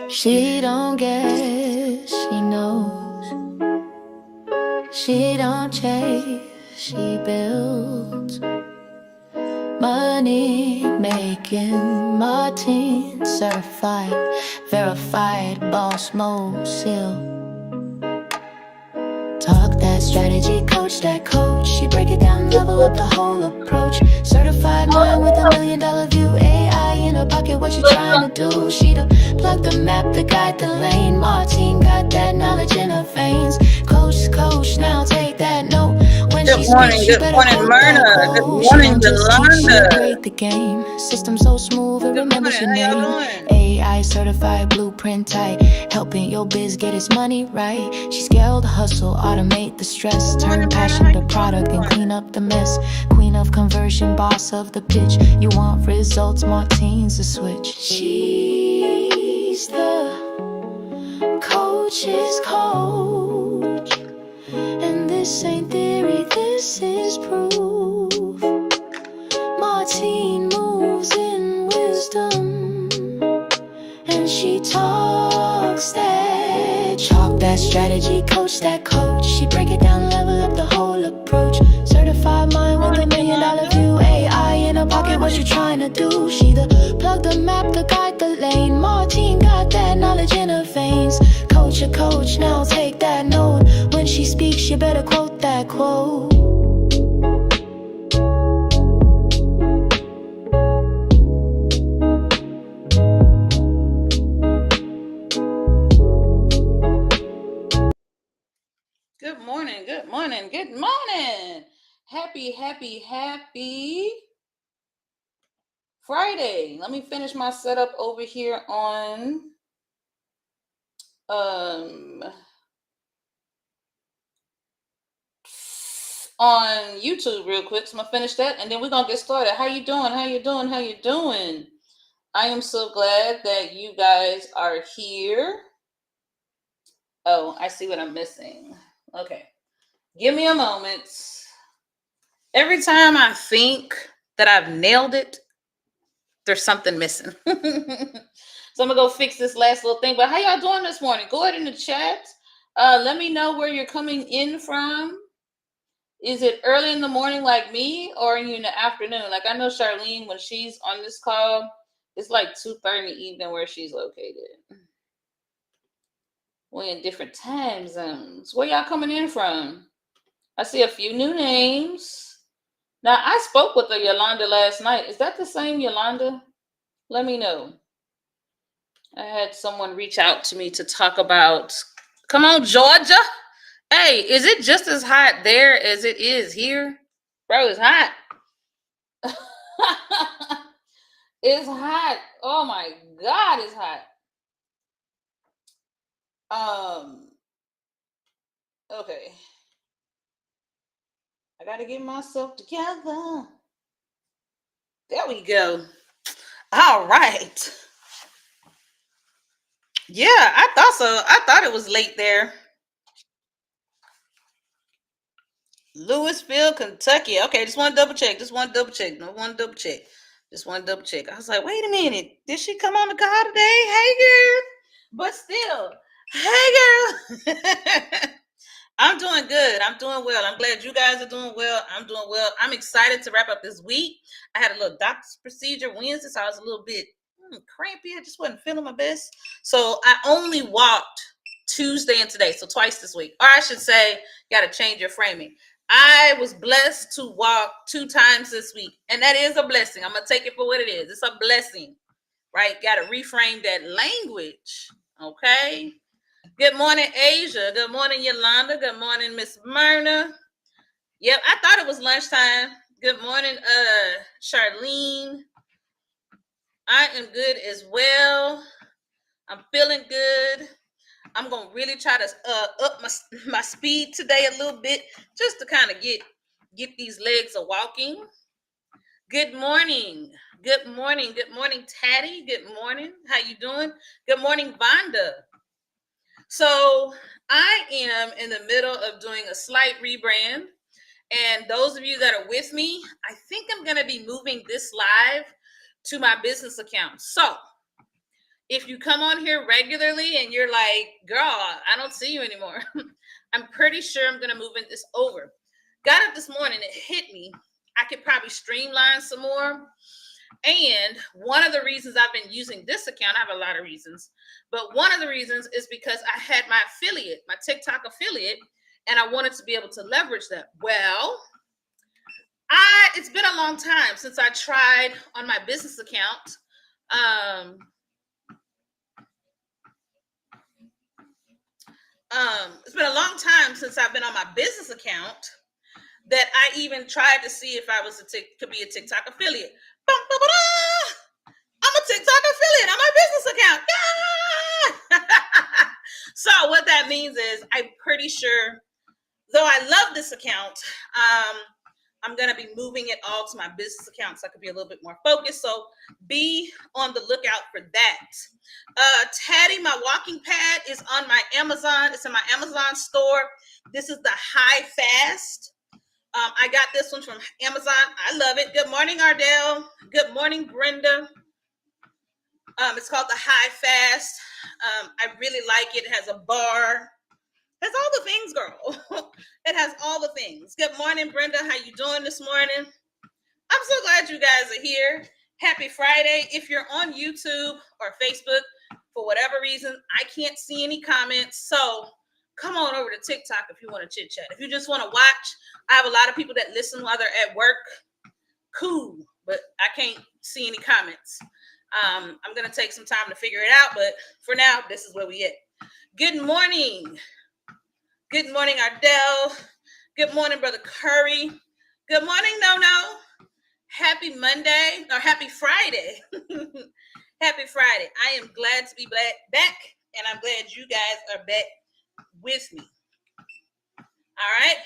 She don't guess, she knows. She don't chase, she builds. Money making, Martine certified, verified, boss mode seal. Talk that strategy, coach that coach. She break it down, level up the whole approach. Certified mind with $1 million view. AI in her pocket, what she trying to do? She the plug the map, the guide the lane. Martine got that knowledge in her veins. Coach, now take that note. When she speaks, she better quote that quote. She don't just teach, she upgrade the game. System so smooth, it remembers your name. AI certified, blueprint tight, helping your biz get its money right. She scaled the hustle, automate the stress, turn passion to product and clean up the mess. Queen of conversion, boss of the pitch. You want results, Martine's the switch. She's the coach's coach, and this ain't theory, this is proof. Martine moves in wisdom, and she talks that chalk, that strategy, coach that coach. She break it down, level up the whole approach. Certified mind with $1 million view. AI in her pocket, what you trying to do? She the plug the map, the guide the lane. Martine got that knowledge in her veins. Coach a coach, now take that note. When she speaks, you better quote that quote. Good morning. Happy Friday. Let me finish my setup over here on YouTube real quick. So I'm gonna finish that and then we're gonna get started. How you doing? I am so glad that you guys are here. Oh, I see what I'm missing. Okay. Give me a moment. Every time I think that I've nailed it, there's something missing. So I'm gonna go fix this last little thing. But how y'all doing this morning? Go ahead in the chat. Let me know where you're coming in from. Is it early in the morning like me, or are you in the afternoon? Like I know Charlene, when she's on this call, it's like 2:30 in the evening where she's located. We're in different time zones. Where y'all coming in from? I see a few new names. Now, I spoke with a Yolanda last night. Is that the same Yolanda? Let me know. I had someone reach out to me to talk about, come on, Georgia. Hey, is it just as hot there as it is here? Bro, it's hot. It's hot. Oh my God, it's hot. Okay. I gotta get myself together. There we go. All right. Yeah, I thought so. I thought it was late there. Louisville, Kentucky. Okay, just want to double check. Just want to double check. I was like, wait a minute. Did she come on the call today? Hey, girl. But still, hey, girl. I'm doing good. I'm doing well. I'm glad you guys are doing well. I'm doing well. I'm excited to wrap up this week. I had a little doctor's procedure Wednesday, so I was a little bit crampy. I just wasn't feeling my best. So I only walked Tuesday and today, so twice this week. Or I should say, got to change your framing. I was blessed to walk 2 times this week, and that is a blessing. I'm going to take it for what it is. It's a blessing, right? Got to reframe that language, okay? Good morning, Asia. Good morning, Yolanda. Good morning, Miss Myrna. Yep, I thought it was lunchtime. Good morning, Charlene. I am good as well. I'm feeling good. I'm going to really try to up my speed today a little bit just to kind of get these legs a walking. Good morning. Good morning. Good morning, Tatty. Good morning. How you doing? Good morning, Vonda. So I am in the middle of doing a slight rebrand. And those of you that are with me, I think I'm going to be moving this live to my business account. So if you come on here regularly and you're like, girl, I don't see you anymore, I'm pretty sure I'm going to move this over. Got up this morning, it hit me. I could probably streamline some more. And one of the reasons I've been using this account, I have a lot of reasons, but one of the reasons is because I had my affiliate, my TikTok affiliate, and I wanted to be able to leverage that. Well, it's been a long time since I tried on my business account. It's been a long time since I've been on my business account that I even tried to see if I could be a TikTok affiliate. I'm a TikTok affiliate on my business account. Yeah! So what that means is I'm pretty sure, though I love this account, I'm going to be moving it all to my business account so I could be a little bit more focused. So be on the lookout for that. Taddy, my walking pad, is on my Amazon. It's in my Amazon store. This is the High Fast. I got this one from Amazon. I love it. Good morning, Ardell. Good morning, Brenda. It's called the High Fast. I really like it. It has a bar. It has all the things, girl. It has all the things. Good morning, Brenda. How you doing this morning? I'm so glad you guys are here. Happy Friday. If you're on YouTube or Facebook, for whatever reason, I can't see any comments. So come on over to TikTok if you want to chit chat. If you just want to watch, I have a lot of people that listen while they're at work. Cool, but I can't see any comments. I'm going to take some time to figure it out, but for now, this is where we at. Good morning. Good morning, Ardell. Good morning, Brother Curry. Good morning, No. Happy Monday, or happy Friday. Happy Friday. I am glad to be back, and I'm glad you guys are back with me. All right.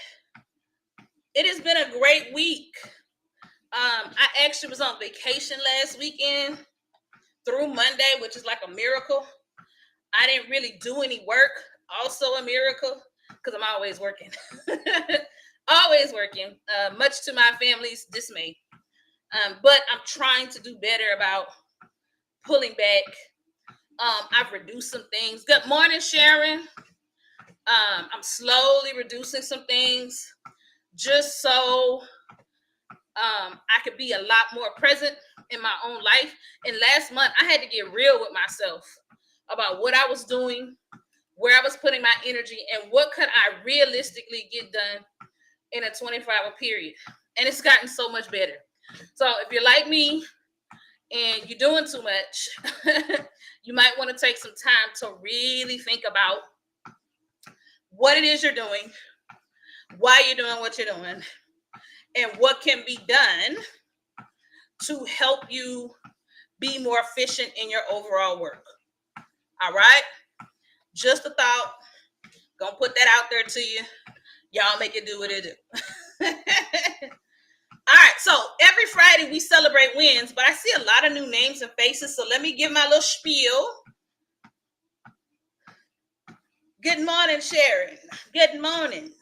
It has been a great week. I actually was on vacation last weekend through Monday, which is like a miracle. I didn't really do any work, also a miracle, because I'm always working. Always working, much to my family's dismay. But I'm trying to do better about pulling back. I've reduced some things. Good morning, Sharon. I'm slowly reducing some things just so I could be a lot more present in my own life. And last month, I had to get real with myself about what I was doing, where I was putting my energy, and what could I realistically get done in a 24-hour period. And it's gotten so much better. So if you're like me and you're doing too much, you might want to take some time to really think about what it is you're doing, why you're doing what you're doing, and what can be done to help you be more efficient in your overall work. All right? Just a thought. Gonna put that out there to you. Y'all make it do what it do. All right, so every Friday we celebrate wins, but I see a lot of new names and faces, so let me give my little spiel. Good morning, Sharon. Good morning.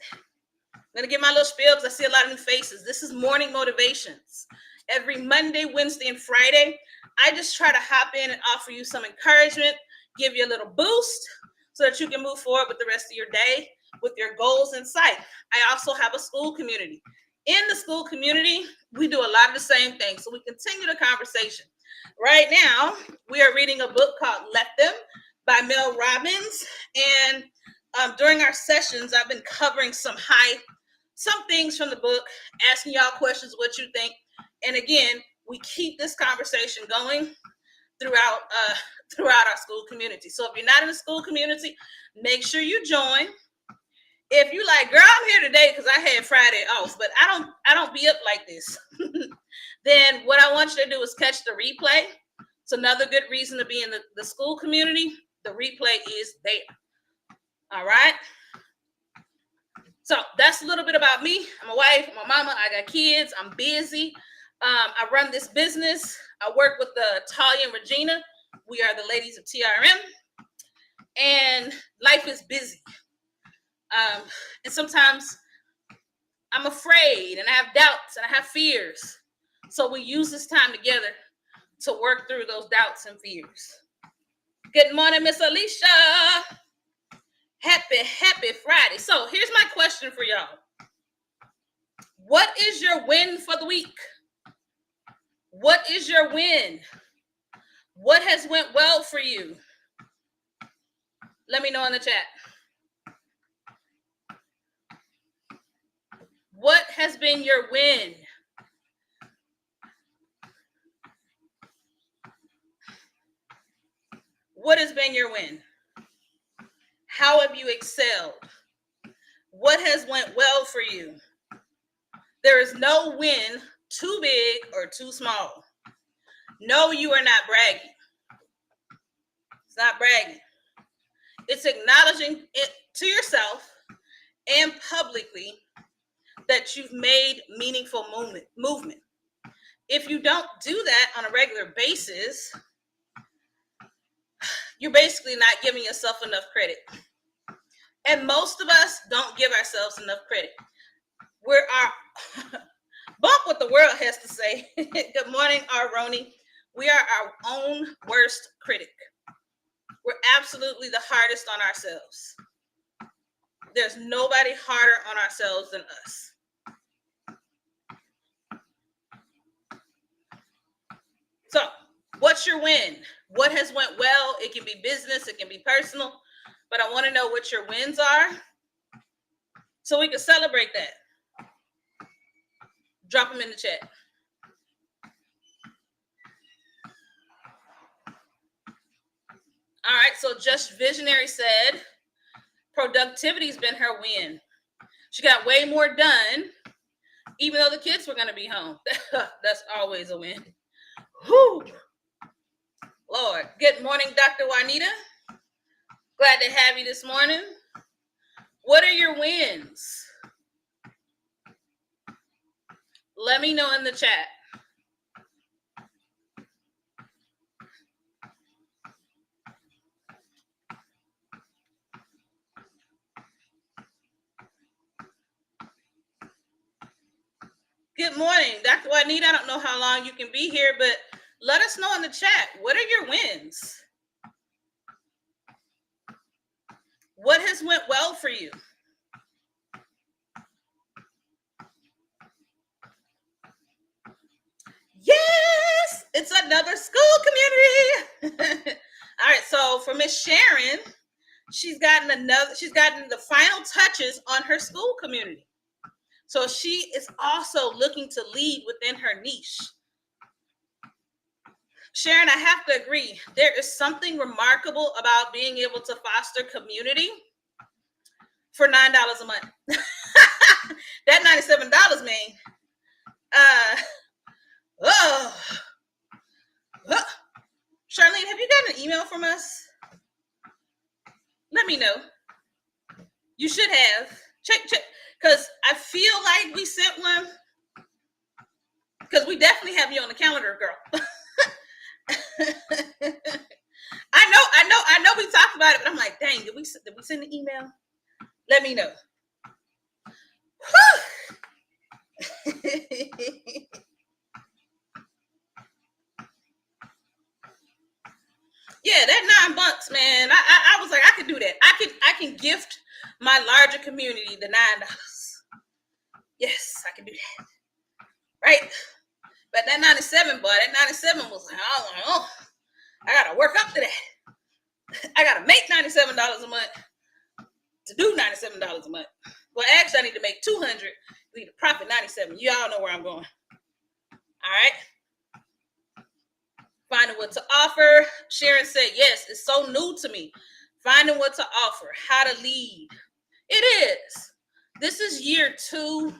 I'm going to give my little spiel because I see a lot of new faces. This is Morning Motivations. Every Monday, Wednesday, and Friday, I just try to hop in and offer you some encouragement, give you a little boost so that you can move forward with the rest of your day with your goals in sight. I also have a school community. In the school community, we do a lot of the same things, so we continue the conversation. Right now, we are reading a book called Let Them by Mel Robbins, and during our sessions, I've been covering some things from the book, asking y'all questions, what you think, and again, we keep this conversation going throughout our school community. So if you're not in the school community, make sure you join. If you like, girl, I'm here today because I had Friday off, but I don't be up like this. Then what I want you to do is catch the replay. It's another good reason to be in the school community. The replay is there. All right. So that's a little bit about me. I'm a wife, I'm a mama, I got kids, I'm busy. I run this business. I work with Talia and Regina. We are the ladies of TRM. and life is busy. And sometimes I'm afraid and I have doubts and I have fears. So we use this time together to work through those doubts and fears. Good morning, Miss Alicia. Happy Friday. So here's my question for y'all. What is your win for the week? What is your win? What has went well for you? Let me know in the chat. What has been your win? What has been your win? How have you excelled? What has went well for you? There is no win too big or too small. No, you are not bragging. It's not bragging. It's acknowledging it to yourself and publicly that you've made meaningful movement. If you don't do that on a regular basis, you're basically not giving yourself enough credit. And most of us don't give ourselves enough credit. We're our bump what the world has to say. Good morning, Aroni. We are our own worst critic. We're absolutely the hardest on ourselves. There's nobody harder on ourselves than us. So, what's your win? What has went well? It can be business, it can be personal, but I want to know what your wins are so we can celebrate that. Drop them in the chat. All right, so Just Visionary said productivity's been her win. She got way more done, even though the kids were going to be home. That's always a win. Whew. Lord. Good morning, Dr. Juanita. Glad to have you this morning. What are your wins? Let me know in the chat. Good morning, Dr. Juanita. I don't know how long you can be here, but let us know in the chat. What are your wins? What has went well for you? Yes, it's another school community. All right, so for Miss Sharon, she's gotten the final touches on her school community. So she is also looking to lead within her niche. Sharon, I have to agree. There is something remarkable about being able to foster community for $9 a month. That $97, man. Charlene, have you gotten an email from us? Let me know. You should have. Check. Because I feel like we sent one. Because we definitely have you on the calendar, girl. I know we talked about it, but I'm like, dang, did we send an email? Let me know. Yeah, that $9, man. I was like, I could do that. I can gift my larger community the $9. Yes, I can do that. Right? But that 97, boy, that 97 was like, oh, I gotta work up to that. I gotta make $97 a month to do $97 a month. Well, actually, I need to make 200. We need to profit 97. You all know where I'm going. All right. Finding what to offer. Sharon said, yes, it's so new to me. Finding what to offer, how to lead. It is. This is year 2.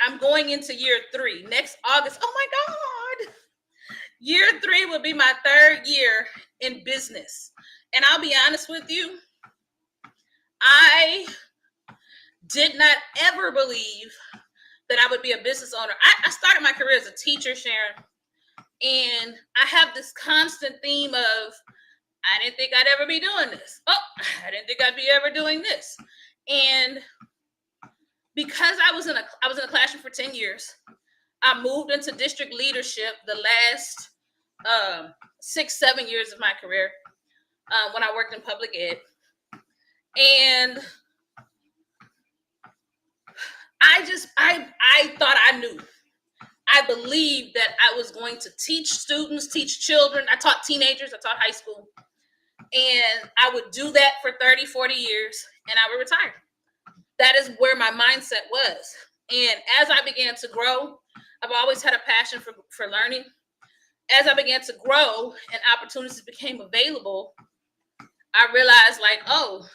I'm going into year 3 next August. Oh my God. Year 3 will be my 3rd year in business. And I'll be honest with you, I did not ever believe that I would be a business owner. I started my career as a teacher, Sharon. And I have this constant theme of, I didn't think I'd ever be doing this. Oh, I didn't think I'd be ever doing this. And because I was in a classroom for 10 years, I moved into district leadership the last 6-7 years of my career when I worked in public ed. And I thought I knew. I believed that I was going to teach students, teach children. I taught teenagers, I taught high school. And I would do that for 30, 40 years, and I would retire. That is where my mindset was. And as I began to grow, I've always had a passion for learning. As I began to grow and opportunities became available, I realized like, oh,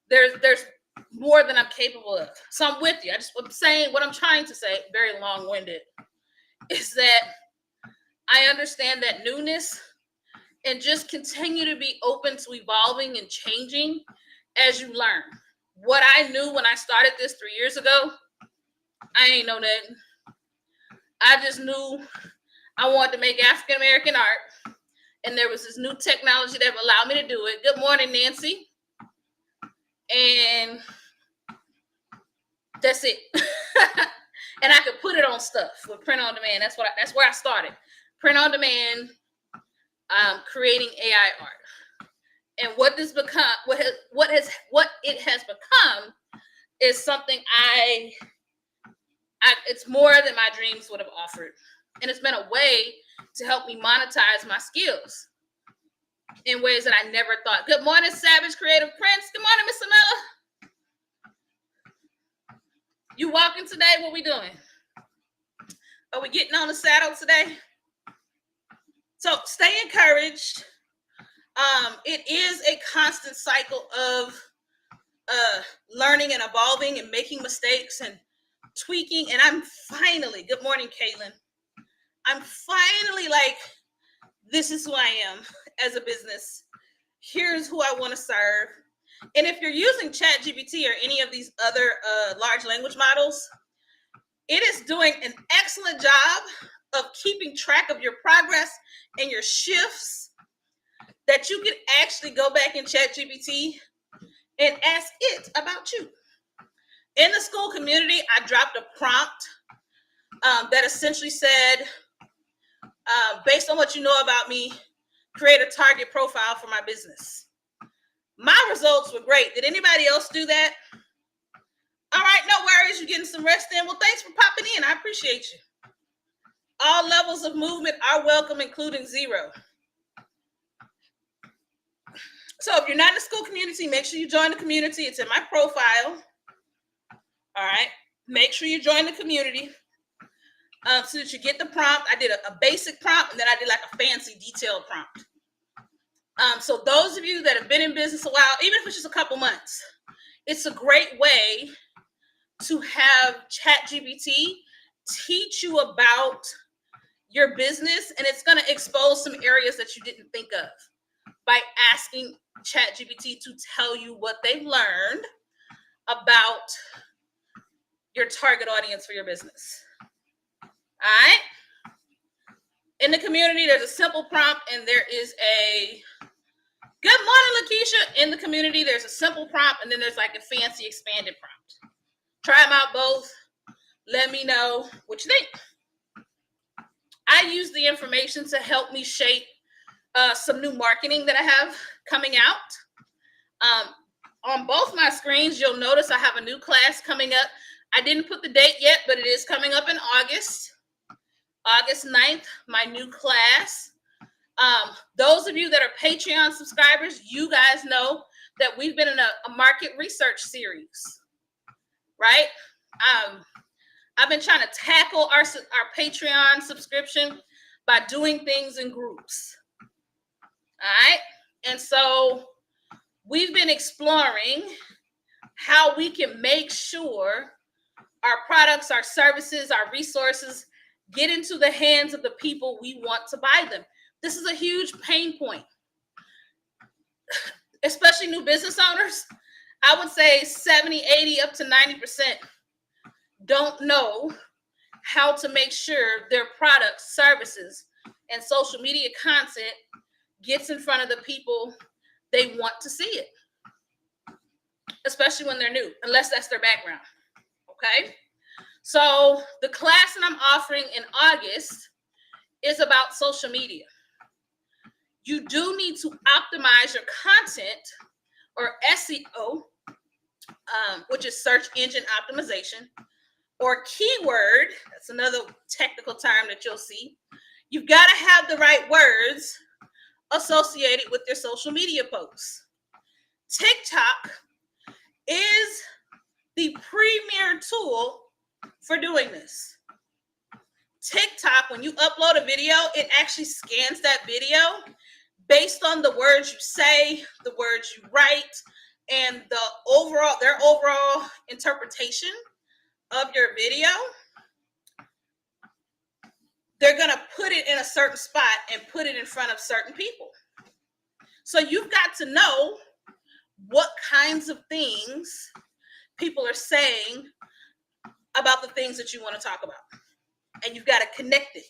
there's more than I'm capable of. So I'm with you. I'm saying what I'm trying to say, very long-winded, is that I understand that newness and just continue to be open to evolving and changing as you learn. What I knew when I started this 3 years ago, I ain't know that. I just knew I wanted to make African American art, and there was this new technology that would allow me to do it. Good morning, Nancy. And that's it. And I could put it on stuff with print on demand. That's where I started. Print on demand, creating AI art. And what this become, what it has become, is something it's more than my dreams would have offered, and it's been a way to help me monetize my skills in ways that I never thought. Good morning, Savage Creative Prince. Good morning, Miss Amella. You walking today? What we doing? Are we getting on the saddle today? So stay encouraged. It is a constant cycle of learning and evolving and making mistakes and tweaking. And I'm finally, good morning, Caitlin. I'm finally like, this is who I am as a business. Here's who I want to serve. And if you're using ChatGPT or any of these other large language models, it is doing an excellent job of keeping track of your progress and your shifts, that you can actually go back in ChatGPT and ask it about you. In the school community, I dropped a prompt that essentially said, based on what you know about me, create a target profile for my business. My results were great. Did anybody else do that? All right, no worries. You're getting some rest in. Well, thanks for popping in. I appreciate you. All levels of movement are welcome, including zero. So if you're not in the school community, make sure you join the community. It's in my profile. All right. Make sure you join the community so that you get the prompt. I did a basic prompt, and then I did like a fancy detailed prompt. So those of you that have been in business a while, even if it's just a couple months, it's a great way to have ChatGPT teach you about your business, and it's going to expose some areas that you didn't think of by asking ChatGPT to tell you what they've learned about your target audience for your business. All right. In the community, there's a simple prompt, and there is a good morning, Lakeisha. In the community, there's a simple prompt, and then there's like a fancy expanded prompt. Try them out both. Let me know what you think. I use the information to help me shape some new marketing that I have coming out. On both my screens, you'll notice I have a new class coming up. I didn't put the date yet, but it is coming up in August 9th, my new class. Those of you that are Patreon subscribers, you guys know that we've been in a market research series, right? I've been trying to tackle our Patreon subscription by doing things in groups. All right. And so we've been exploring how we can make sure our products, our services, our resources get into the hands of the people we want to buy them. This is a huge pain point, especially new business owners. I would say 70, 80, up to 90% don't know how to make sure their products, services and social media content gets in front of the people they want to see it, especially when they're new, unless that's their background. Okay? So the class that I'm offering in August is about social media. You do need to optimize your content, or SEO, which is search engine optimization, or keyword. That's another technical term that you'll see. You've got to have the right words associated with your social media posts. TikTok is the premier tool for doing this. TikTok, when you upload a video, it actually scans that video based on the words you say, the words you write, and their overall interpretation of your video. They're going to put it in a certain spot and put it in front of certain people. So you've got to know what kinds of things people are saying about the things that you want to talk about. And you've got to connect it.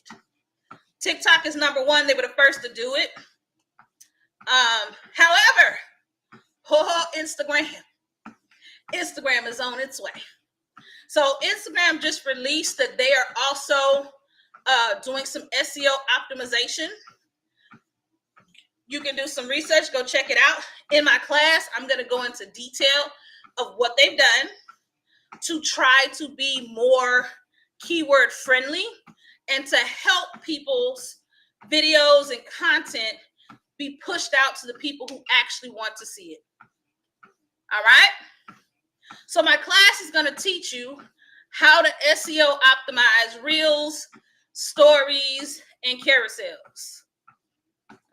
TikTok is number one. They were the first to do it. However, Instagram is on its way. So Instagram just released that they are also doing some SEO optimization. You can do some research, go check it out. In my class, I'm going to go into detail of what they've done to try to be more keyword friendly and to help people's videos and content be pushed out to the people who actually want to see it. All right? So my class is going to teach you how to SEO optimize reels, stories, and carousels.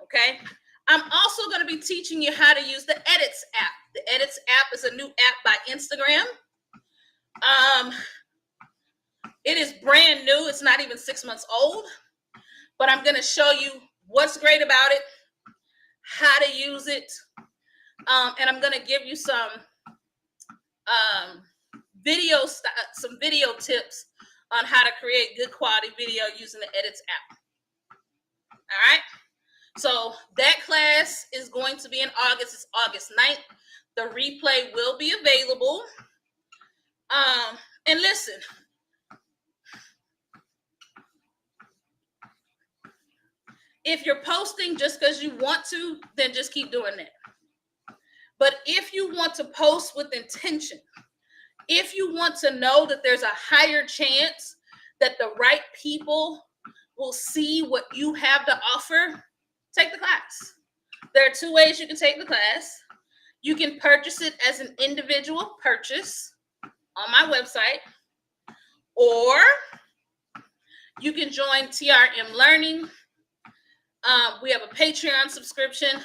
Okay? I'm also going to be teaching you how to use the Edits app. The Edits app is a new app by Instagram. It is brand new. It's not even 6 months old, but I'm going to show you what's great about it, how to use it, and I'm going to give you some video tips on how to create good quality video using the Edits app. All right. So that class is going to be in August. It's August 9th. The replay will be available. And listen, if you're posting just because you want to, then just keep doing that. But if you want to post with intention, if you want to know that there's a higher chance that the right people will see what you have to offer, take the class. There are two ways you can take the class. You can purchase it as an individual purchase on my website, or you can join TRM Learning. We have a Patreon subscription.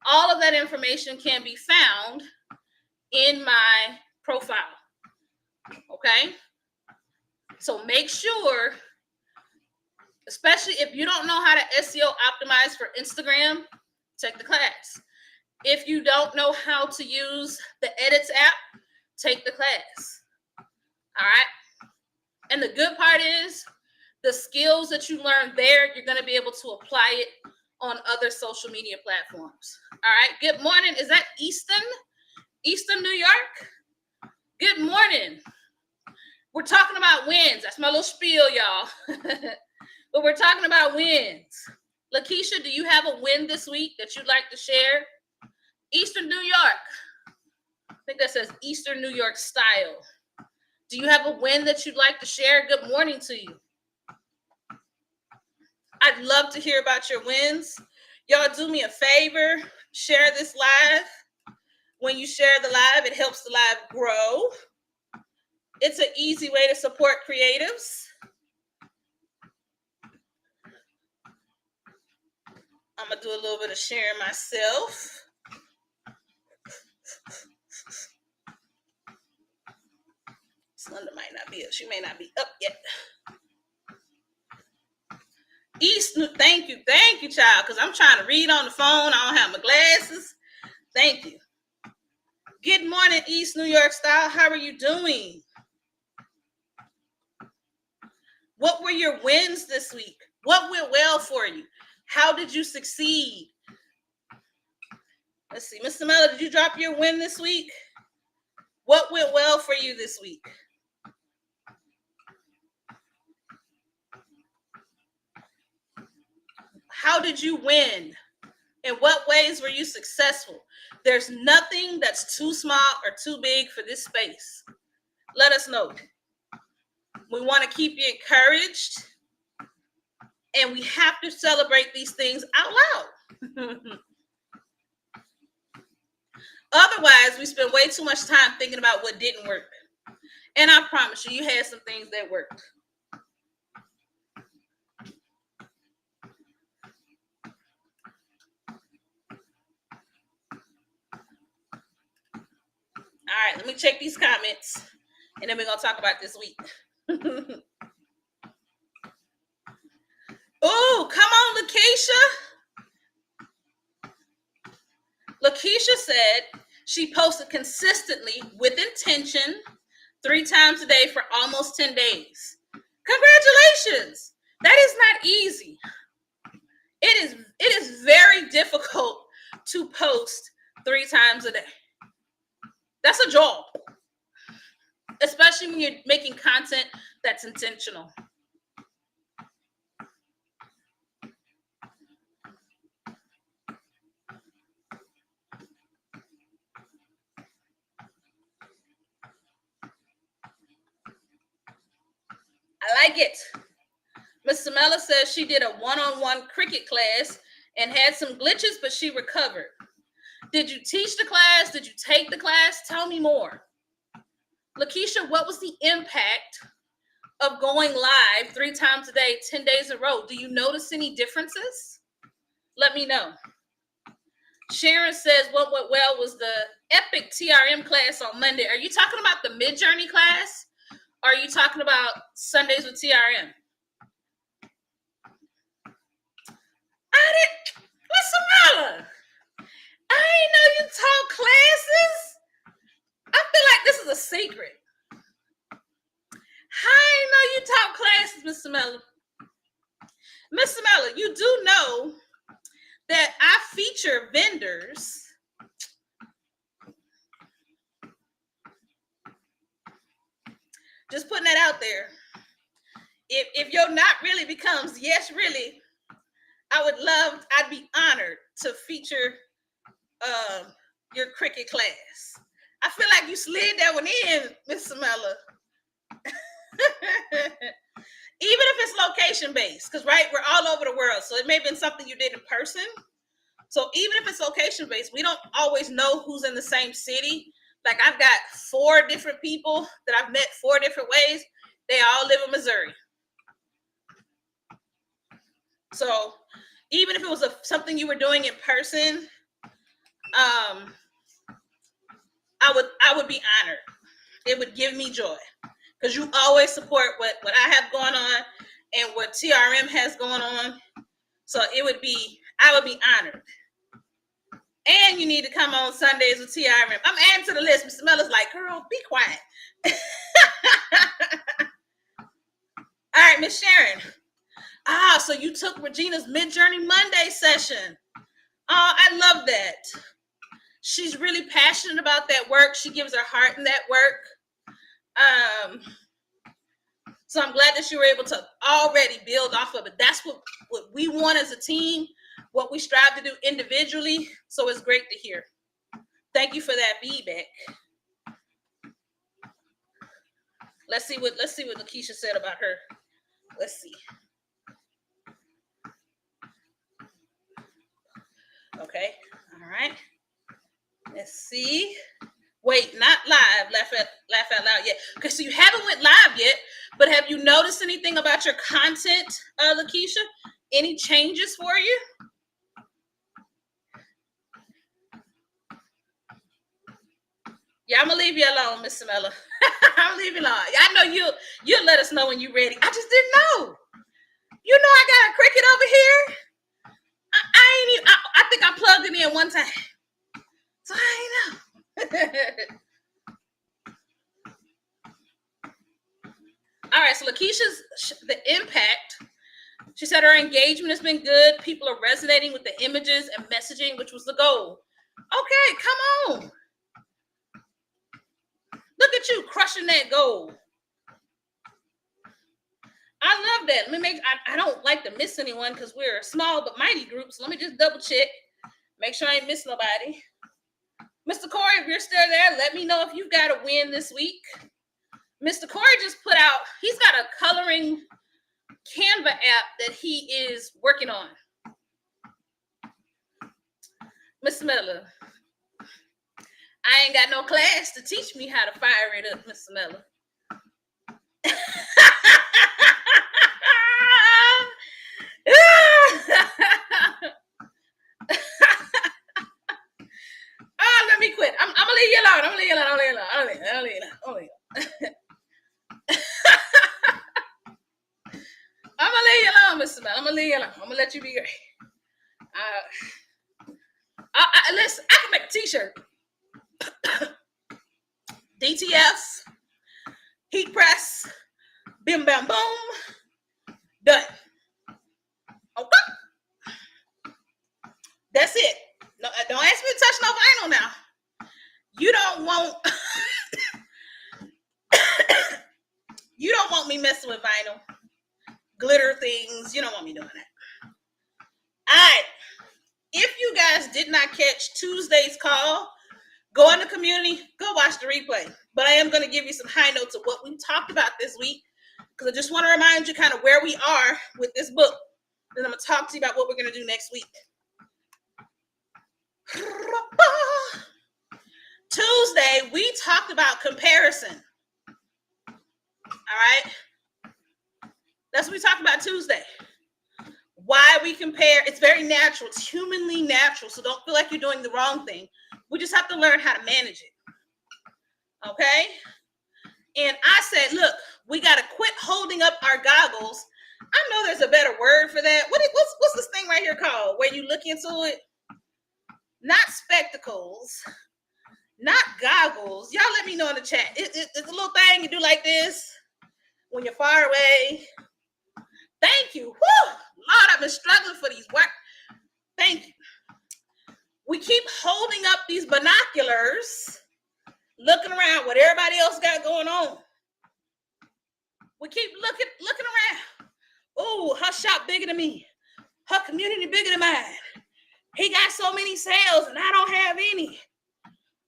All of that information can be found in my profile. Okay? So make sure, especially if you don't know how to SEO optimize for Instagram, take the class. If you don't know how to use the Edits app, take the class. All right? And the good part is, the skills that you learn there, you're going to be able to apply it on other social media platforms. All right. Good morning. Is that Eastern New York? Good morning. We're talking about wins. That's my little spiel, y'all. But we're talking about wins. Lakeisha, do you have a win this week that you'd like to share? Eastern New York. I think that says Eastern New York style. Do you have a win that you'd like to share? Good morning to you. I'd love to hear about your wins. Y'all do me a favor, share this live. When you share the live, it helps the live grow. It's an easy way to support creatives. I'm going to do a little bit of sharing myself. Slenda might not be up. She may not be up yet. Thank you, child, because I'm trying to read on the phone. I don't have my glasses. Thank you. Good morning, East New York style. How are you doing? What were your wins this week? What went well for you? How did you succeed? Let's see. Mr. Miller, did you drop your win this week? What went well for you this week? How did you win? In what ways were you successful? There's nothing that's too small or too big for this space. Let us know. We want to keep you encouraged, and we have to celebrate these things out loud. Otherwise, we spend way too much time thinking about what didn't work. And I promise you, you had some things that worked. All right, let me check these comments, and then we're going to talk about this week. Oh, come on, Lakeisha. Lakeisha said she posted consistently with intention 3 times a day for almost 10 days. Congratulations. That is not easy. It is very difficult to post 3 times a day. That's a job, especially when you're making content that's intentional. I like it. Miss Samela says she did a one-on-one cricket class and had some glitches, but she recovered. Did you teach the class? Did you take the class? Tell me more. Lakeisha, what was the impact of going live 3 times a day, 10 days in a row? Do you notice any differences? Let me know. Sharon says what went well was the epic TRM class on Monday. Are you talking about the Mid-Journey class? Or are you talking about Sundays with TRM? Listen, I didn't know you taught classes. I feel like this is a secret. I didn't know you taught classes, Miss Samela. Miss Samela, you do know that I feature vendors. Just putting that out there. If your not really becomes yes really, I'd be honored to feature your cricket class. I feel like you slid that one in, Miss Samela. Even if it's location based, because right, we're all over the world, so it may have been something you did in person. So even if it's location based, we don't always know who's in the same city. Like I've got 4 different people that I've met 4 different ways. They all live in Missouri. So even if it was something you were doing in person, I would be honored. It would give me joy because you always support what I have going on and what TRM has going on. So I would be honored. And you need to come on Sundays with TRM. I'm adding to the list. Mr. Miller's like, girl, be quiet. All right, Miss Sharon. So you took Regina's Mid-Journey Monday session. Oh, I love that. She's really passionate about that work. She gives her heart in that work. So I'm glad that you were able to already build off of it. That's what we want as a team, what we strive to do individually. So it's great to hear. Thank you for that feedback. Let's see what Lakeisha said about her. Let's see. Okay. All right. Let's see. Wait, not live. Laugh out loud yet. Okay, so you haven't went live yet, but have you noticed anything about your content, Lakeisha? Any changes for you? Yeah, I'm gonna leave you alone, Miss Samela. I'm gonna leave you alone. I know you'll let us know when you're ready. I just didn't know. You know I got a cricket over here. I think I plugged it in one time. So I ain't know. All right, so Lakeisha's the impact. She said her engagement has been good. People are resonating with the images and messaging, which was the goal. Okay, come on. Look at you crushing that goal. I love that. Let me I don't like to miss anyone because we're a small but mighty group. So let me just double check. Make sure I ain't miss nobody. Mr. Corey, if you're still there, let me know if you've got a win this week. Mr. Corey just put out, he's got a coloring Canva app that he is working on. Miss Miller, I ain't got no class to teach me how to fire it up, Miss Miller. Oh, let me quit. I'm gonna leave you alone. I'm gonna leave you alone. I'm gonna leave you alone, Mr. Mel. I'm gonna leave you alone. I'm gonna let you be great. Listen, I can make a t-shirt. DTS, heat press, bim bam boom, done. Okay. That's it. No, don't ask me to touch no vinyl now. You don't want you don't want me messing with vinyl. Glitter things. You don't want me doing that. All right. If you guys did not catch Tuesday's call, go in the community, go watch the replay. But I am going to give you some high notes of what we talked about this week, because I just want to remind you kind of where we are with this book. Then I'm going to talk to you about what we're going to do next week. Tuesday, we talked about comparison. All right? That's what we talked about Tuesday. Why we compare. It's very natural. It's humanly natural. So don't feel like you're doing the wrong thing. We just have to learn how to manage it. Okay? And I said, look, we got to quit holding up our goggles. I know there's a better word for that. What's this thing right here called? Where you look into it? Not spectacles. Not goggles. Y'all let me know in the chat. It's a little thing you do like this when you're far away. Thank you. Whew. Lord, I've been struggling for these work. Thank you. We keep holding up these binoculars, looking around what everybody else got going on. We keep looking around. Oh, her shop bigger than me. Her community bigger than mine. He got so many sales and I don't have any.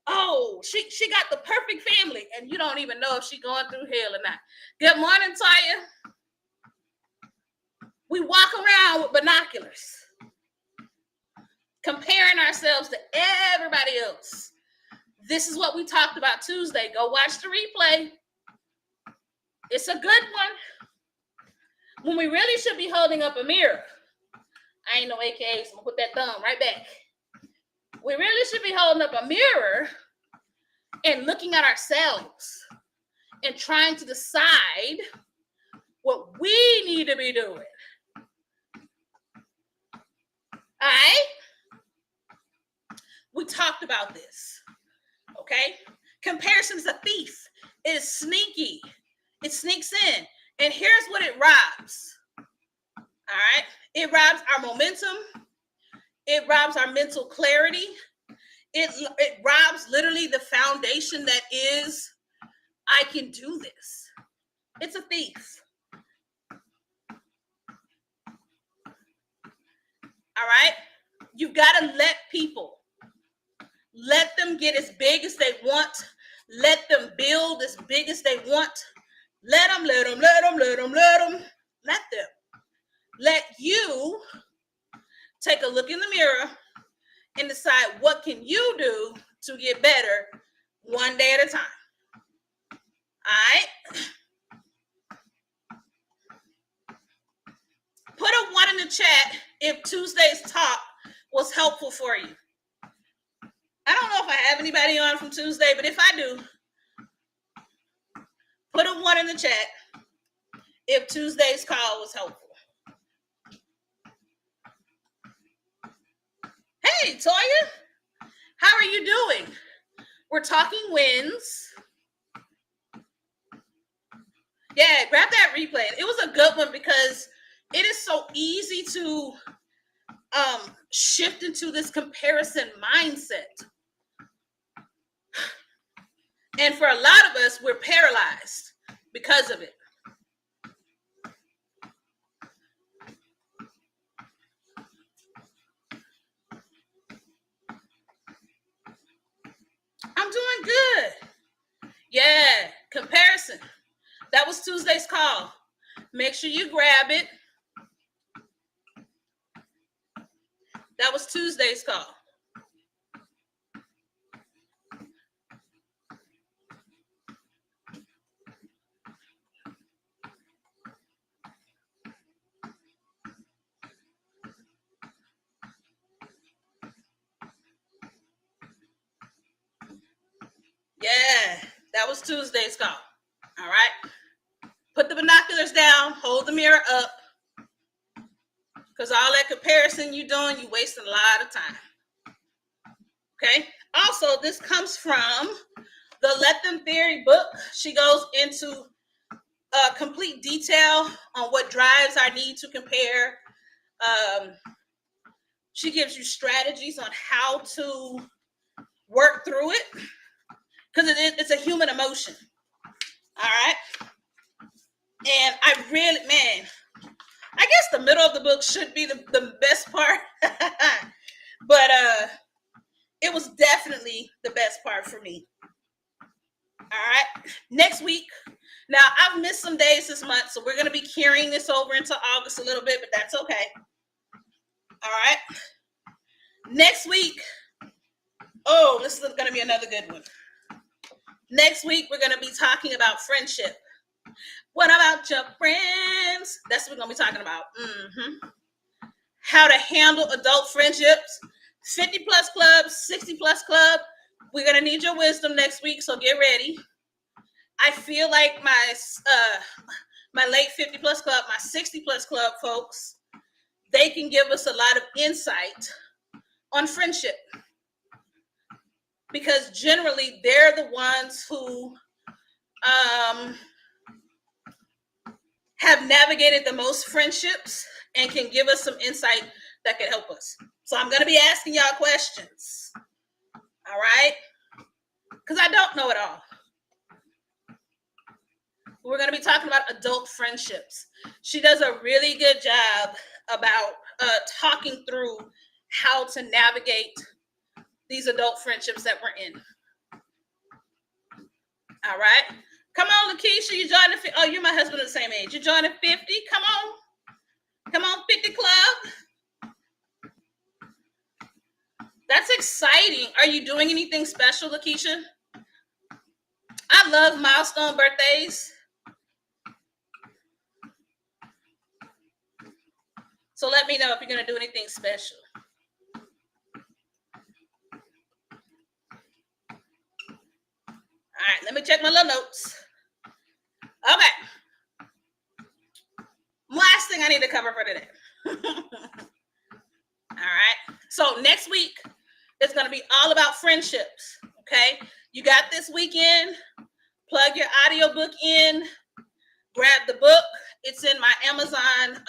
Oh, she got the perfect family, and you don't even know if she's going through hell or not. Good morning, Taya. We walk around with binoculars, comparing ourselves to everybody else. This is what we talked about Tuesday. Go watch the replay. It's a good one. When we really should be holding up a mirror. I ain't no AKA, so I'm going to put that thumb right back. We really should be holding up a mirror and looking at ourselves and trying to decide what we need to be doing. All right? We talked about this, okay? Comparison is a thief. It is sneaky. It sneaks in. And here's what it robs. All right? It robs our momentum. It robs our mental clarity. It robs literally the foundation that is, I can do this. It's a thief. All right? You've got to let people. Let them get as big as they want. Let them build as big as they want. Let them. Let you take a look in the mirror and decide what can you do to get better one day at a time. All right? Put a 1 in the chat if Tuesday's talk was helpful for you. I don't know if I have anybody on from Tuesday, but if I do, put a 1 in the chat if Tuesday's call was helpful. Hey, Toya, how are you doing? We're talking wins. Yeah, grab that replay. It was a good one because it is so easy to shift into this comparison mindset. And for a lot of us, we're paralyzed because of it. I'm doing good. Yeah, comparison. That was Tuesday's call. Make sure you grab it. That was Tuesday's call. Yeah, that was Tuesday's call. All right. Put the binoculars down, hold the mirror up, because all that comparison you're doing, you're wasting a lot of time. Okay. Also, this comes from the Let Them Theory book. She goes into complete detail on what drives our need to compare. She gives you strategies on how to work through it, because it's a human emotion. All right. And I really, man, I guess the middle of the book should be the best part. But it was definitely the best part for me. All right. Next week. Now, I've missed some days this month, so we're going to be carrying this over into August a little bit, but that's okay. All right. Next week. Oh, this is going to be another good one. Next week, we're going to be talking about friendship. What about your friends? That's what we're going to be talking about. How to handle adult friendships. 50 plus club, 60 plus club. We're going to need your wisdom next week, so get ready. I feel like my late 50 plus club, my 60 plus club folks, they can give us a lot of insight on friendship. Because generally, they're the ones who have navigated the most friendships and can give us some insight that can help us. So I'm going to be asking y'all questions. All right? Because I don't know it all. We're going to be talking about adult friendships. She does a really good job about talking through how to navigate these adult friendships that we're in. All right? Come on, Lakeisha, you joining? Oh, you're my husband at the same age. You're joining 50? Come on. Come on, 50 Club. That's exciting. Are you doing anything special, Lakeisha? I love milestone birthdays. So let me know if you're going to do anything special. All right, let me check my little notes. Okay. Last thing I need to cover for today. All right. So next week, it's going to be all about friendships. Okay. You got this weekend. Plug your audiobook in. Grab the book. It's in my Amazon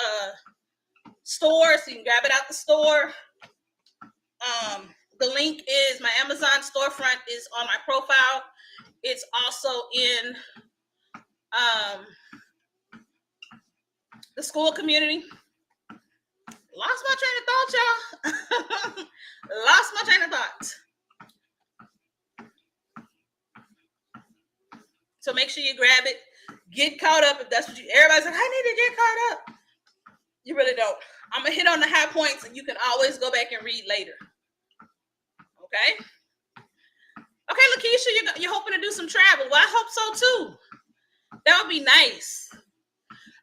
store, so you can grab it out the store. The link is my Amazon storefront is on my profile. It's also in the school community. Lost my train of thought, y'all. Lost my train of thought. So make sure you grab it. Get caught up if that's what everybody's like, I need to get caught up. You really don't. I'm going to hit on the high points and you can always go back and read later. Okay? Okay, Lakeisha, you're hoping to do some travel. Well, I hope so too. That would be nice.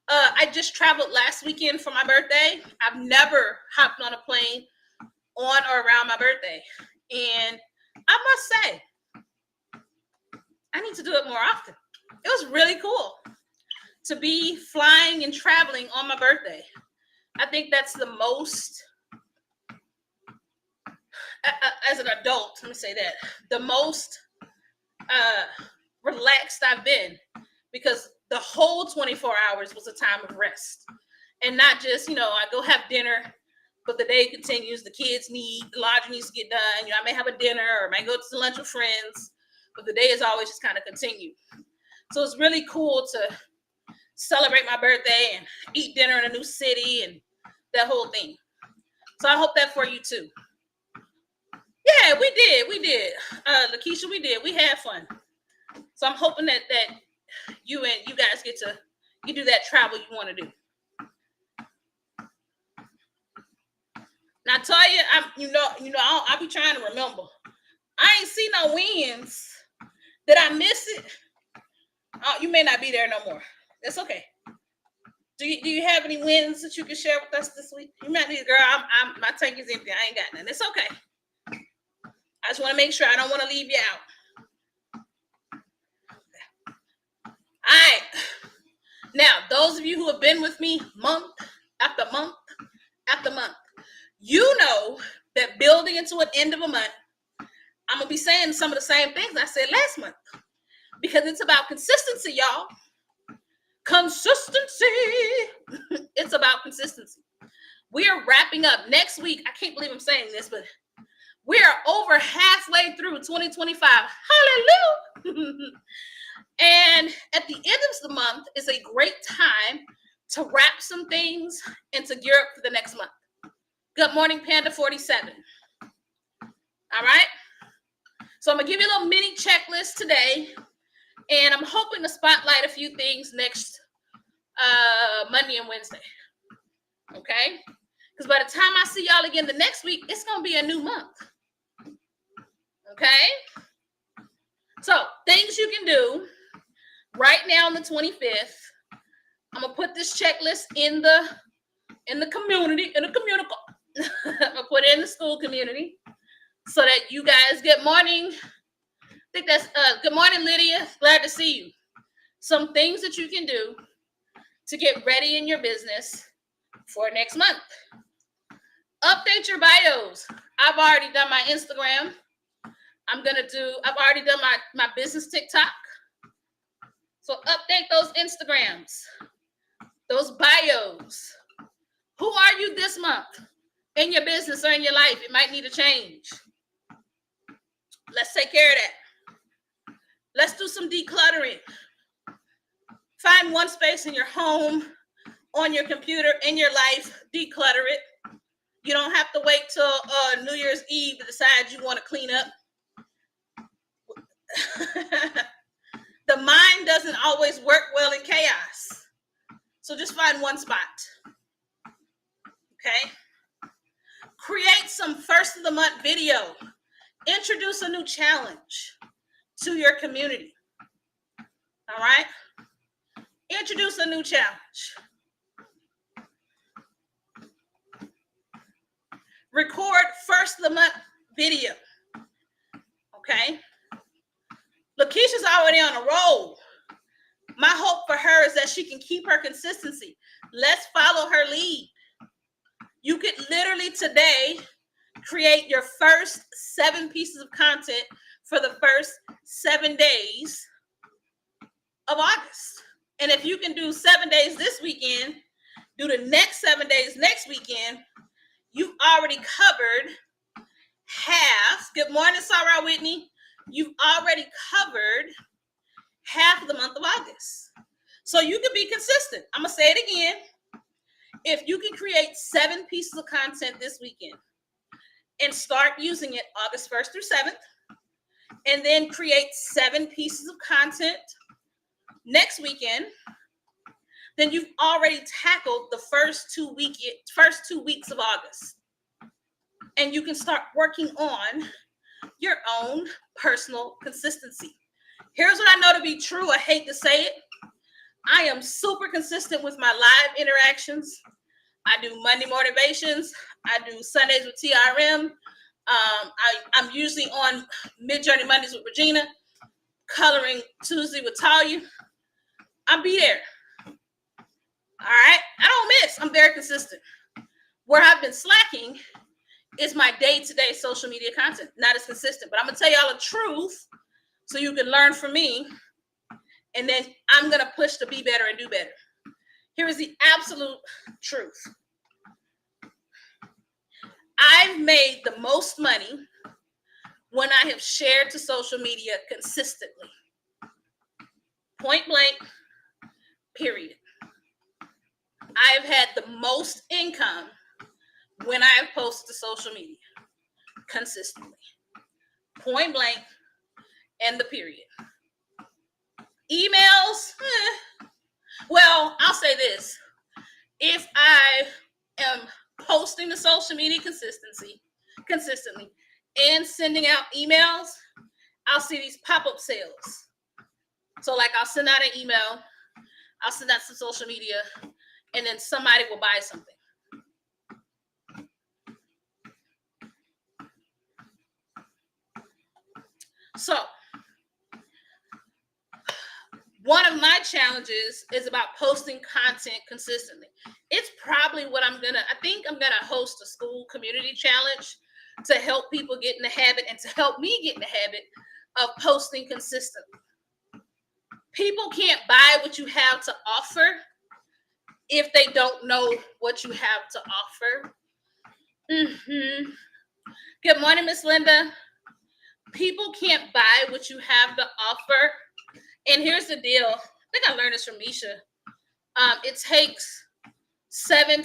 I just traveled last weekend for my birthday. I've never hopped on a plane on or around my birthday. And I must say, I need to do it more often. It was really cool to be flying and traveling on my birthday. I think that's the most, as an adult, let me say that, the most relaxed I've been, because the whole 24 hours was a time of rest. and not just, I go have dinner, but the day continues. The kids the laundry needs to get done. I may have a dinner or I may go to lunch with friends, but the day is always just kind of continue. So it's really cool to celebrate my birthday and eat dinner in a new city and that whole thing. So I hope that for you too. Yeah, we did. Lakeisha, we did. We had fun. So I'm hoping that you guys get to do that travel you want to do. Now I tell you, I'll be trying to remember. I ain't see no wins. Did I miss it? You may not be there no more. That's okay. Do you have any wins that you can share with us this week? You might need, girl. My tank is empty. I ain't got none. It's okay. I just want to make sure I don't want to leave you out. All right. Now, those of you who have been with me month after month after month, you know that building into an end of a month, I'm going to be saying some of the same things I said last month because it's about consistency, y'all. Consistency. It's about consistency. We are wrapping up next week. I can't believe I'm saying this, but we are over halfway through 2025. Hallelujah. And at the end of the month is a great time to wrap some things and to gear up for the next month. Good morning, Panda 47. All right. So I'm going to give you a little mini checklist today. And I'm hoping to spotlight a few things next Monday and Wednesday. Okay? Because by the time I see y'all again the next week, it's going to be a new month. Okay? So, things you can do right now on the 25th. I'm going to put this checklist in the community, I'm going to put it in the school community so that you guys, good morning. I think that's, good morning, Lydia. Glad to see you. Some things that you can do to get ready in your business for next month. Update your bios. I've already done my Instagram. I've already done my business TikTok. So update those Instagrams, those bios. Who are you this month in your business or in your life? It might need a change. Let's take care of that. Let's do some decluttering. Find one space in your home, on your computer, in your life, declutter it. You don't have to wait till New Year's Eve to decide you want to clean up. The mind doesn't always work well in chaos. So just find one spot. Okay? Create some first of the month video. Introduce a new challenge to your community. All right? Introduce a new challenge. Record first of the month video. Okay? Lakeisha's already on a roll. My hope for her is that she can keep her consistency. Let's follow her lead. You could literally today create your first 7 pieces of content for the first 7 days of August. And if you can do 7 days this weekend, do the next 7 days next weekend, you've already covered half. Good morning, Sarah Whitney. You've already covered half of the month of August. So you can be consistent. I'm going to say it again. If you can create 7 pieces of content this weekend and start using it August 1st through 7th, and then create 7 pieces of content next weekend, then you've already tackled the first 2 weeks of August. And you can start working on your own personal consistency. Here's what I know to be true. I hate to say it. I am super consistent with my live interactions. I do Monday motivations. I do Sundays with TRM. I'm usually on Mid-Journey Mondays with Regina, coloring Tuesday with Talia. I'll be there. All right? I don't miss. I'm very consistent. Where I've been slacking is my day-to-day social media content. Not as consistent. But I'm going to tell y'all the truth so you can learn from me. And then I'm going to push to be better and do better. Here is the absolute truth. I've made the most money when I have shared to social media consistently. Point blank, period. I have had the most income when I have posted to social media consistently. Point blank, and the period. Emails, well, I'll say this. If I am posting to social media consistently, and sending out emails, I'll see these pop-up sales. So like I'll send out an email, I'll send out some social media, and then somebody will buy something. So one of my challenges is about posting content consistently. It's probably what I think I'm gonna host a school community challenge to help people get in the habit and to help me get in the habit of posting consistently. People can't buy what you have to offer if they don't know what you have to offer. Good morning, Miss Linda. People can't buy what you have to offer. And here's the deal. I think I learned this from Misha. It takes 7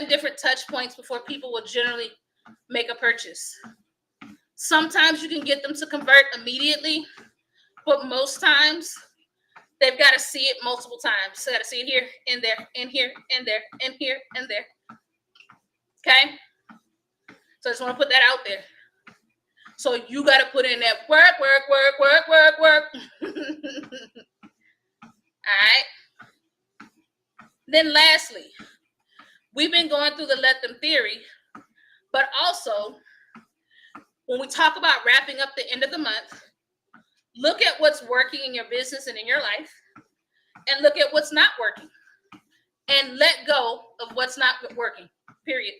different touch points before people will generally make a purchase. Sometimes you can get them to convert immediately, but most times they've got to see it multiple times. So got to see it here, and there, and here, and there, and here, and there. Okay? So I just want to put that out there. So you got to put in that work. All right? Then lastly, we've been going through the let them theory, but also when we talk about wrapping up the end of the month, look at what's working in your business and in your life, and look at what's not working, and let go of what's not working, period.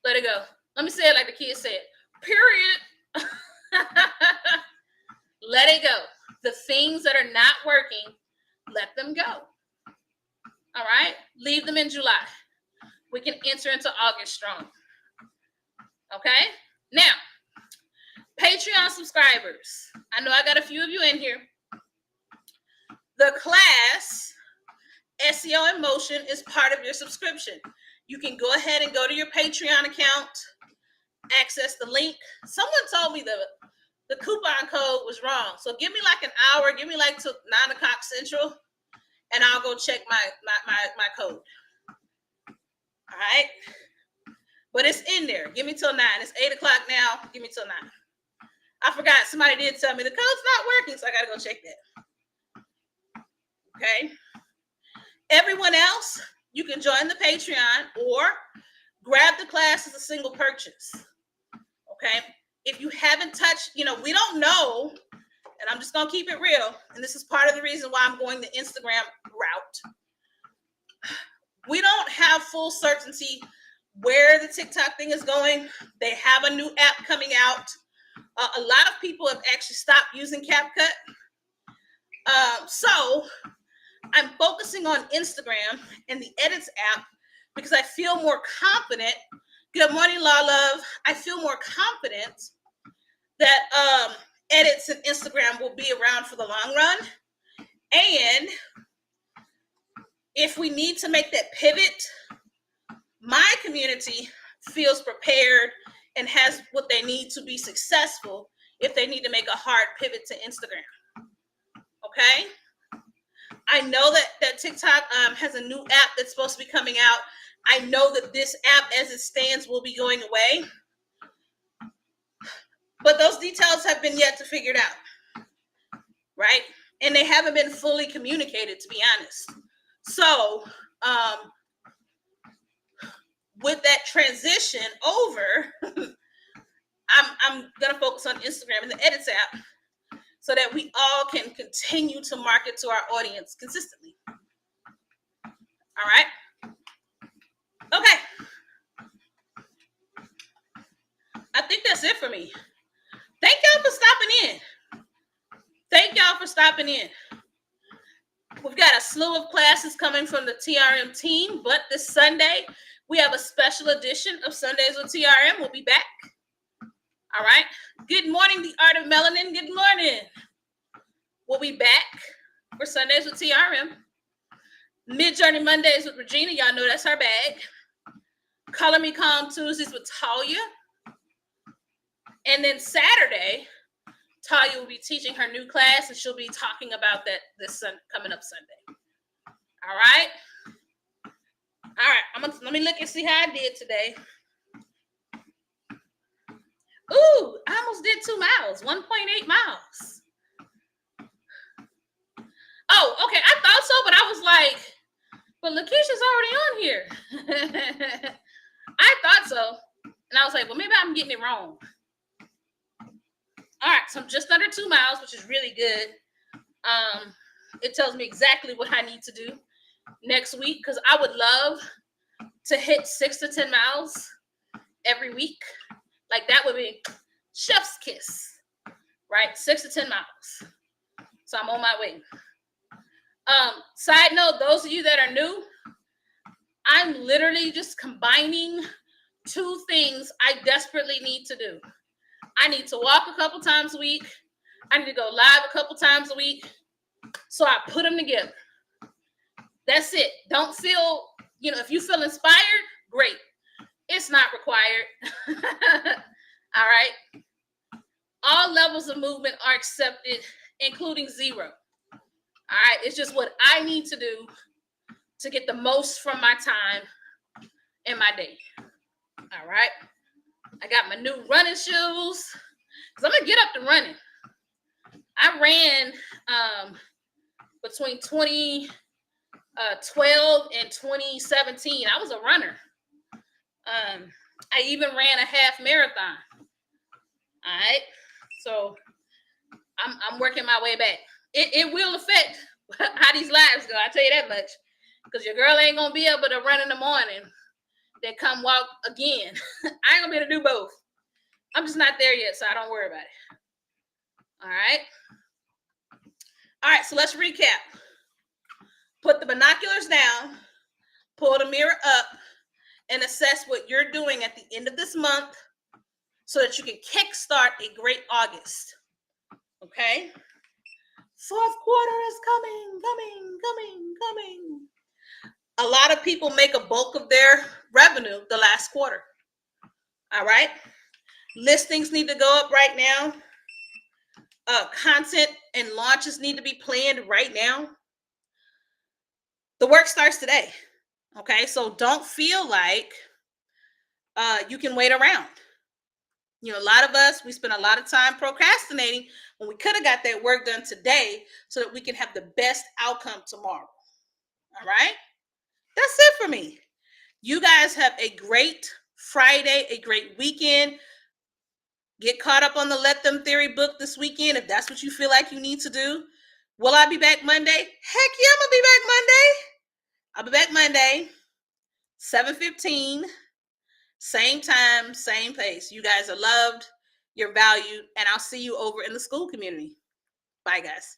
Let it go. Let me say it like the kids said, period. Let it go. The things that are not working, let them go. All right? Leave them in July. We can enter into August strong. Okay? Now, Patreon subscribers. I know I got a few of you in here. The class, SEO in Motion, is part of your subscription. You can go ahead and go to your Patreon account, access the link. Someone told me the coupon code was wrong. So give me like an hour, give me like till 9 o'clock Central, and I'll go check my code. All right? But it's in there. Give me till 9. It's 8 o'clock now. Give me till 9. I forgot. Somebody did tell me the code's not working, so I got to go check that. Okay? Everyone else, you can join the Patreon or grab the class as a single purchase. Okay? If you haven't touched, we don't know, and I'm just going to keep it real, and this is part of the reason why I'm going the Instagram route. We don't have full certainty where the TikTok thing is going. They have a new app coming out. A lot of people have actually stopped using CapCut. So I'm focusing on Instagram and the Edits app because I feel more confident. Good morning, La Love. I feel more confident that Edits and Instagram will be around for the long run. And if we need to make that pivot, my community feels prepared and has what they need to be successful if they need to make a hard pivot to Instagram. Okay? I know that TikTok has a new app that's supposed to be coming out. I know that this app as it stands will be going away. But those details have been yet to figure it out. Right? And they haven't been fully communicated, to be honest. So, with that transition over, I'm going to focus on Instagram and the Edits app so that we all can continue to market to our audience consistently. All right? Okay. I think that's it for me. Thank y'all for stopping in. We've got a slew of classes coming from the TRM team, but this Sunday, we have a special edition of Sundays with TRM. We'll be back. All right. Good morning, the Art of Melanin. Good morning. We'll be back for Sundays with TRM. Mid-Journey Mondays with Regina. Y'all know that's our bag. Color Me Calm Tuesdays with Talia. And then Saturday, Talia will be teaching her new class, and she'll be talking about that this coming up Sunday. All right. All right. Let me look and see how I did today. Ooh, I almost did 2 miles, 1.8 miles. Oh, okay. I thought so, but I was like, but Lakeisha's already on here. I thought so. And I was like, well, maybe I'm getting it wrong. All right, so I'm just under 2 miles, which is really good. It tells me exactly what I need to do next week, because I would love to hit 6 to 10 miles every week. Like, that would be chef's kiss, right? 6 to 10 miles. So I'm on my way. Side note, those of you that are new, I'm literally just combining 2 things I desperately need to do. I need to walk a couple times a week. I need to go live a couple times a week. So I put them together. That's it. Don't feel, if you feel inspired, great. It's not required. All right. All levels of movement are accepted, including 0. All right. It's just what I need to do to get the most from my time and my day. All right. I got my new running shoes, because I'm going to get up to running. I ran between 2012 and 2017. I was a runner. I even ran a half marathon. All right. So I'm working my way back. It will affect how these lives go. I tell you that much. Because your girl ain't going to be able to run in the morning, then come walk again. I ain't going to be able to do both. I'm just not there yet, so I don't worry about it. All right. All right, so let's recap. Put the binoculars down, pull the mirror up, and assess what you're doing at the end of this month so that you can kickstart a great August. Okay? 4th quarter is coming. A lot of people make a bulk of their revenue the last quarter. All right? Listings need to go up right now. Content and launches need to be planned right now. The work starts today. Okay, so don't feel like you can wait around. A lot of us, we spend a lot of time procrastinating when we could have got that work done today so that we can have the best outcome tomorrow. All right, that's it for me. You guys have a great Friday, a great weekend. Get caught up on the Let Them Theory book this weekend if that's what you feel like you need to do. Will I be back Monday? Heck yeah, I'm going to be back Monday. I'll be back Monday, 7:15, same time, same place. You guys are loved, you're valued, and I'll see you over in the school community. Bye, guys.